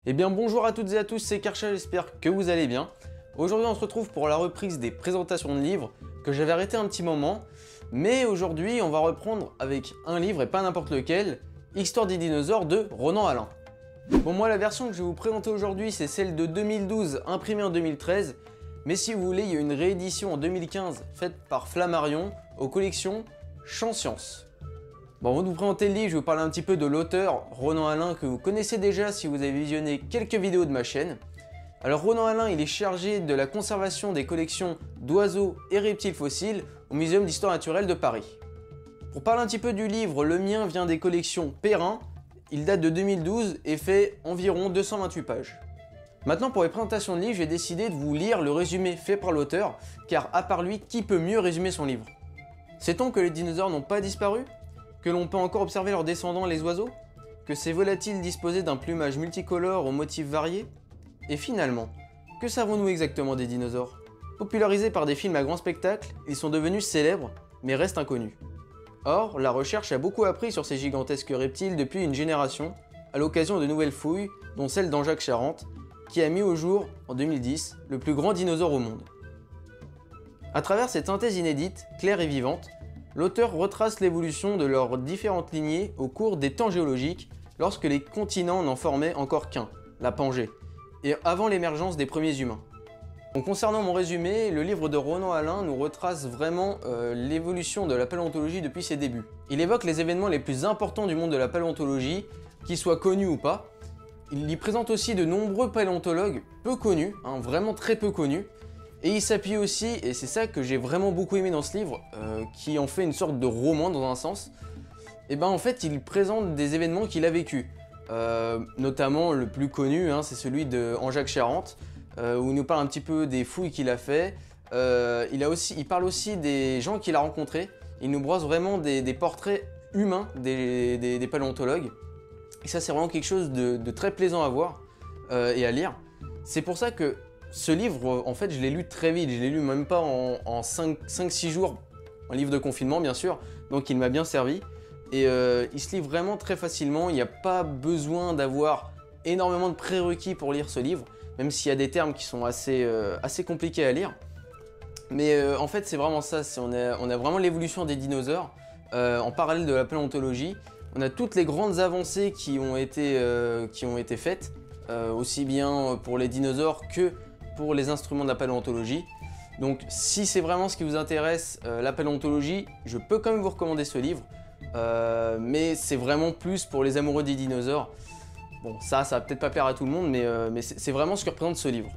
Eh bien bonjour à toutes et à tous, c'est Karcha, j'espère que vous allez bien. Aujourd'hui on se retrouve pour la reprise des présentations de livres que j'avais arrêté un petit moment. Mais aujourd'hui on va reprendre avec un livre et pas n'importe lequel, Histoire des dinosaures de Ronan Alain. Bon moi la version que je vais vous présenter aujourd'hui c'est celle de 2012 imprimée en 2013. Mais si vous voulez il y a une réédition en 2015 faite par Flammarion aux collections Champ Science. Bon, avant de vous présenter le livre, je vais vous parler un petit peu de l'auteur, Ronan Alain, que vous connaissez déjà si vous avez visionné quelques vidéos de ma chaîne. Alors Ronan Alain, il est chargé de la conservation des collections d'oiseaux et reptiles fossiles au Muséum d'Histoire Naturelle de Paris. Pour parler un petit peu du livre, le mien vient des collections Perrin, il date de 2012 et fait environ 228 pages. Maintenant pour les présentations de livres, j'ai décidé de vous lire le résumé fait par l'auteur, car à part lui, qui peut mieux résumer son livre? Sait-on que les dinosaures n'ont pas disparu? Que l'on peut encore observer leurs descendants les oiseaux? Que ces volatiles disposaient d'un plumage multicolore aux motifs variés? Et finalement, que savons-nous exactement des dinosaures? Popularisés par des films à grand spectacle, ils sont devenus célèbres, mais restent inconnus. Or, la recherche a beaucoup appris sur ces gigantesques reptiles depuis une génération, à l'occasion de nouvelles fouilles, dont celle d'Anjac Charente, qui a mis au jour, en 2010, le plus grand dinosaure au monde. À travers cette synthèse inédite, claire et vivante, l'auteur retrace l'évolution de leurs différentes lignées au cours des temps géologiques lorsque les continents n'en formaient encore qu'un, la Pangée, et avant l'émergence des premiers humains. Donc, concernant mon résumé, le livre de Ronan Alain nous retrace vraiment l'évolution de la paléontologie depuis ses débuts. Il évoque les événements les plus importants du monde de la paléontologie, qu'ils soient connus ou pas. Il y présente aussi de nombreux paléontologues peu connus, vraiment très peu connus. Et il s'appuie aussi, et c'est ça que j'ai vraiment beaucoup aimé dans ce livre, qui en fait une sorte de roman dans un sens, et ben en fait il présente des événements qu'il a vécus. Notamment le plus connu, c'est celui de Anjac Charente, où il nous parle un petit peu des fouilles qu'il a fait. Il parle aussi des gens qu'il a rencontrés, il nous brosse vraiment des portraits humains des paléontologues. Et ça c'est vraiment quelque chose de très plaisant à voir et à lire. C'est pour ça que ce livre, en fait, je l'ai lu très vite, je l'ai lu même pas en 5-6 jours, un livre de confinement bien sûr, donc il m'a bien servi. Et il se lit vraiment très facilement, il n'y a pas besoin d'avoir énormément de prérequis pour lire ce livre, même s'il y a des termes qui sont assez compliqués à lire. Mais en fait c'est vraiment ça, on a vraiment l'évolution des dinosaures en parallèle de la paléontologie. On a toutes les grandes avancées qui ont été faites, aussi bien pour les dinosaures que pour les instruments de la paléontologie. Donc si c'est vraiment ce qui vous intéresse, la paléontologie, je peux quand même vous recommander ce livre, mais c'est vraiment plus pour les amoureux des dinosaures. Bon ça va peut-être pas plaire à tout le monde, mais c'est vraiment ce que représente ce livre.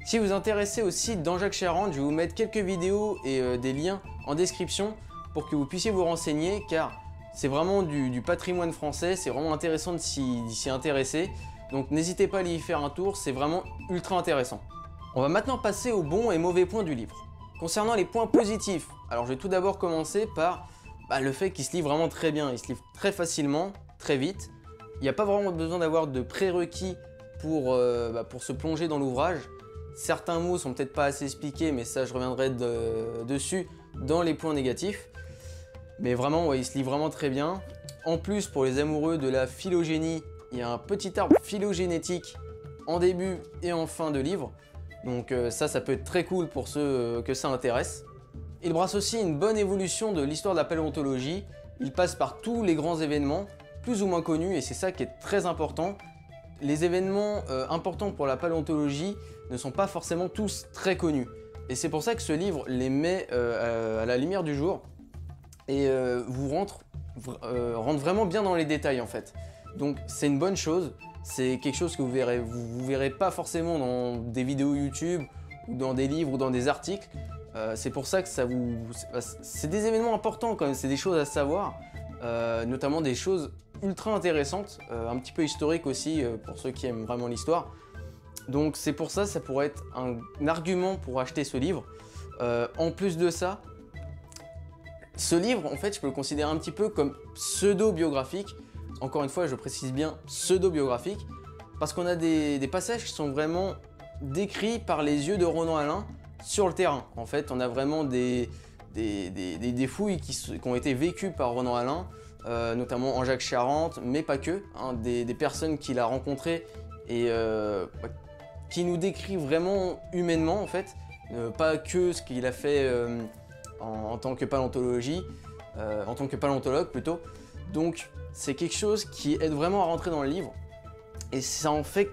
Si vous vous intéressez au site d'Anjac Charente, je vais vous mettre quelques vidéos et des liens en description pour que vous puissiez vous renseigner, car c'est vraiment du patrimoine français, c'est vraiment intéressant de s'y intéresser. Donc n'hésitez pas à aller y faire un tour, c'est vraiment ultra intéressant. On va maintenant passer aux bons et mauvais points du livre. Concernant les points positifs, alors je vais tout d'abord commencer par le fait qu'il se lit vraiment très bien, il se lit très facilement, très vite. Il n'y a pas vraiment besoin d'avoir de prérequis pour se plonger dans l'ouvrage. Certains mots sont peut-être pas assez expliqués, mais ça je reviendrai dessus dans les points négatifs. Mais vraiment, ouais, il se lit vraiment très bien. En plus, pour les amoureux de la phylogénie, il y a un petit arbre phylogénétique en début et en fin de livre. Donc ça peut être très cool pour ceux que ça intéresse. Il brasse aussi une bonne évolution de l'histoire de la paléontologie. Il passe par tous les grands événements, plus ou moins connus, et c'est ça qui est très important. Les événements importants pour la paléontologie ne sont pas forcément tous très connus. Et c'est pour ça que ce livre les met à la lumière du jour et vous rentre vraiment bien dans les détails en fait. Donc c'est une bonne chose. C'est quelque chose que vous verrez pas forcément dans des vidéos YouTube ou dans des livres ou dans des articles. C'est pour ça que c'est des événements importants quand même, c'est des choses à savoir, notamment des choses ultra intéressantes, un petit peu historiques aussi pour ceux qui aiment vraiment l'histoire. Donc c'est pour ça, ça pourrait être un argument pour acheter ce livre. En plus de ça, ce livre, en fait, je peux le considérer un petit peu comme pseudo-biographique. Encore une fois, je précise bien pseudo-biographique, parce qu'on a des passages qui sont vraiment décrits par les yeux de Ronan Alain sur le terrain. En fait, on a vraiment des fouilles qui ont été vécues par Ronan Alain, notamment Anjac Charente, mais pas que, des personnes qu'il a rencontrées et qui nous décrit vraiment humainement en fait, pas que ce qu'il a fait en tant que paléontologie, en tant que paléontologue plutôt. Donc c'est quelque chose qui aide vraiment à rentrer dans le livre et ça en fait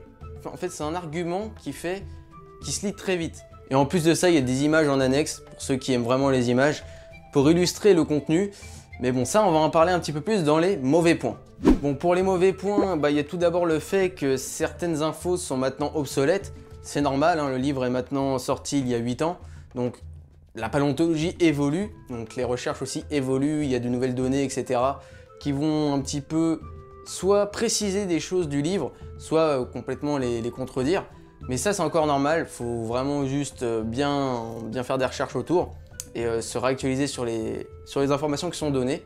c'est un argument qui se lit très vite. Et en plus de ça, il y a des images en annexe pour ceux qui aiment vraiment les images pour illustrer le contenu. Mais bon, ça on va en parler un petit peu plus dans les mauvais points. Bon, pour les mauvais points, il y a tout d'abord le fait que certaines infos sont maintenant obsolètes. C'est normal, hein, le livre est maintenant sorti il y a 8 ans, donc la paléontologie évolue, donc les recherches aussi évoluent, il y a de nouvelles données, etc. qui vont un petit peu soit préciser des choses du livre, soit complètement les contredire. Mais ça c'est encore normal, faut vraiment juste bien faire des recherches autour et se réactualiser sur les informations qui sont données.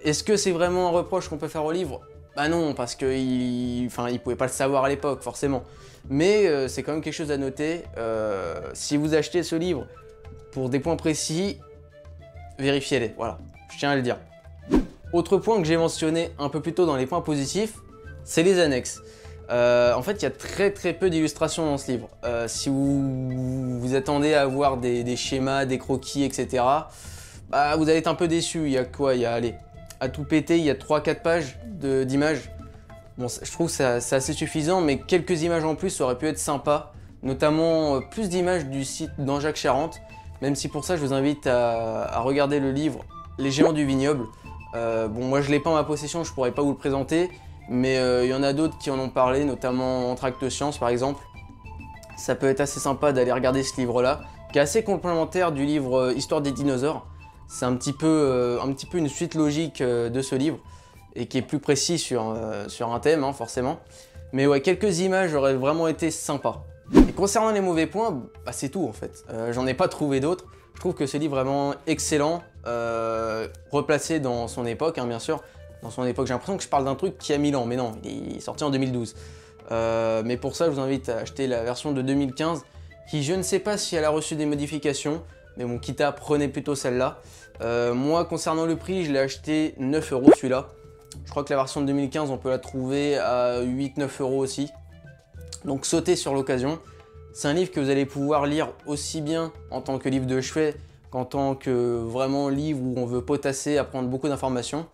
Est-ce que c'est vraiment un reproche qu'on peut faire au livre? Bah non, parce qu'il ne pouvait pas le savoir à l'époque, forcément. Mais c'est quand même quelque chose à noter. Si vous achetez ce livre pour des points précis, vérifiez-les, voilà, je tiens à le dire. Autre point que j'ai mentionné un peu plus tôt dans les points positifs, c'est les annexes. En fait, il y a très peu d'illustrations dans ce livre. Si vous attendez à avoir des schémas, des croquis, etc., bah, vous allez être un peu déçu. Il y a quoi? Allez, à tout péter, il y a 3-4 pages d'images. Bon, je trouve que c'est assez suffisant, mais quelques images en plus, ça aurait pu être sympa. Notamment plus d'images du site d'Anjac Charente. Même si pour ça, je vous invite à regarder le livre Les Géants du Vignoble. Bon, moi, je ne l'ai pas en ma possession, je ne pourrais pas vous le présenter. Mais il y en a d'autres qui en ont parlé, notamment en Tract Science par exemple. Ça peut être assez sympa d'aller regarder ce livre-là, qui est assez complémentaire du livre Histoire des dinosaures. C'est un petit peu une suite logique de ce livre, et qui est plus précis sur un thème, hein, forcément. Mais ouais, quelques images auraient vraiment été sympas. Et concernant les mauvais points, bah, c'est tout en fait. J'en ai pas trouvé d'autres. Je trouve que ce livre est vraiment excellent, replacé dans son époque, hein, bien sûr. Dans son époque, j'ai l'impression que je parle d'un truc qui a 1000 ans, mais non, il est sorti en 2012. Mais pour ça, je vous invite à acheter la version de 2015, qui je ne sais pas si elle a reçu des modifications, mais bon, quitte à, prenez plutôt celle-là. Moi, concernant le prix, je l'ai acheté 9 € celui-là. Je crois que la version de 2015, on peut la trouver à 8-9 € aussi. Donc sautez sur l'occasion. C'est un livre que vous allez pouvoir lire aussi bien en tant que livre de chevet qu'en tant que vraiment livre où on veut potasser, apprendre beaucoup d'informations.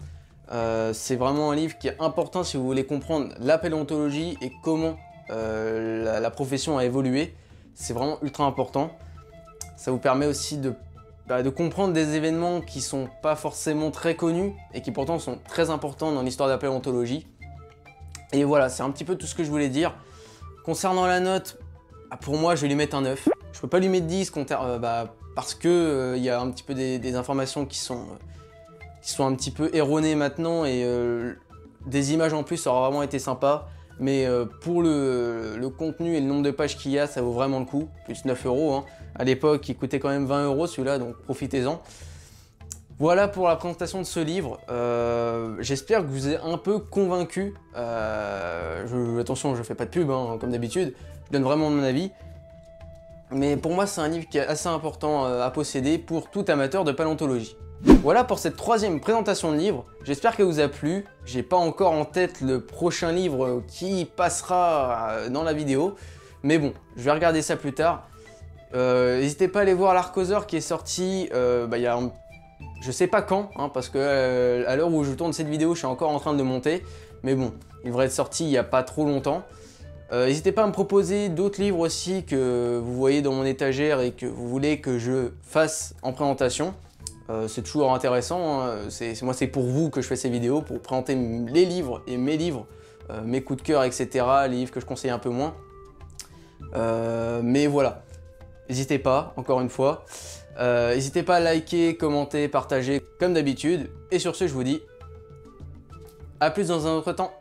C'est vraiment un livre qui est important si vous voulez comprendre la paléontologie et comment la profession a évolué. C'est vraiment ultra important. Ça vous permet aussi de comprendre des événements qui sont pas forcément très connus et qui pourtant sont très importants dans l'histoire de la paléontologie. Et voilà, c'est un petit peu tout ce que je voulais dire. Concernant la note, pour moi je vais lui mettre un 9. Je peux pas lui mettre 10 parce que y a un petit peu des informations qui sont un petit peu erronées maintenant et des images en plus ça aura vraiment été sympa. Mais pour le contenu et le nombre de pages qu'il y a, ça vaut vraiment le coup. Plus 9 €. Hein. À l'époque, il coûtait quand même 20 € celui-là, donc profitez-en. Voilà pour la présentation de ce livre. J'espère que vous êtes un peu convaincu. Attention, je fais pas de pub, hein, comme d'habitude. Je donne vraiment mon avis. Mais pour moi, c'est un livre qui est assez important à posséder pour tout amateur de paléontologie. Voilà pour cette troisième présentation de livre. J'espère qu'elle vous a plu. J'ai pas encore en tête le prochain livre qui passera dans la vidéo. Mais bon, je vais regarder ça plus tard. N'hésitez pas à aller voir l'Archosaure qui est sorti il y a je sais pas quand, hein, parce que à l'heure où je tourne cette vidéo, je suis encore en train de le monter. Mais bon, il devrait être sorti il n'y a pas trop longtemps. N'hésitez pas à me proposer d'autres livres aussi que vous voyez dans mon étagère et que vous voulez que je fasse en présentation. C'est toujours intéressant, hein. Moi c'est pour vous que je fais ces vidéos, pour présenter les livres et mes livres, mes coups de cœur, etc. Les livres que je conseille un peu moins. Mais voilà, n'hésitez pas, encore une fois. N'hésitez pas à liker, commenter, partager comme d'habitude. Et sur ce, je vous dis à plus dans un autre temps.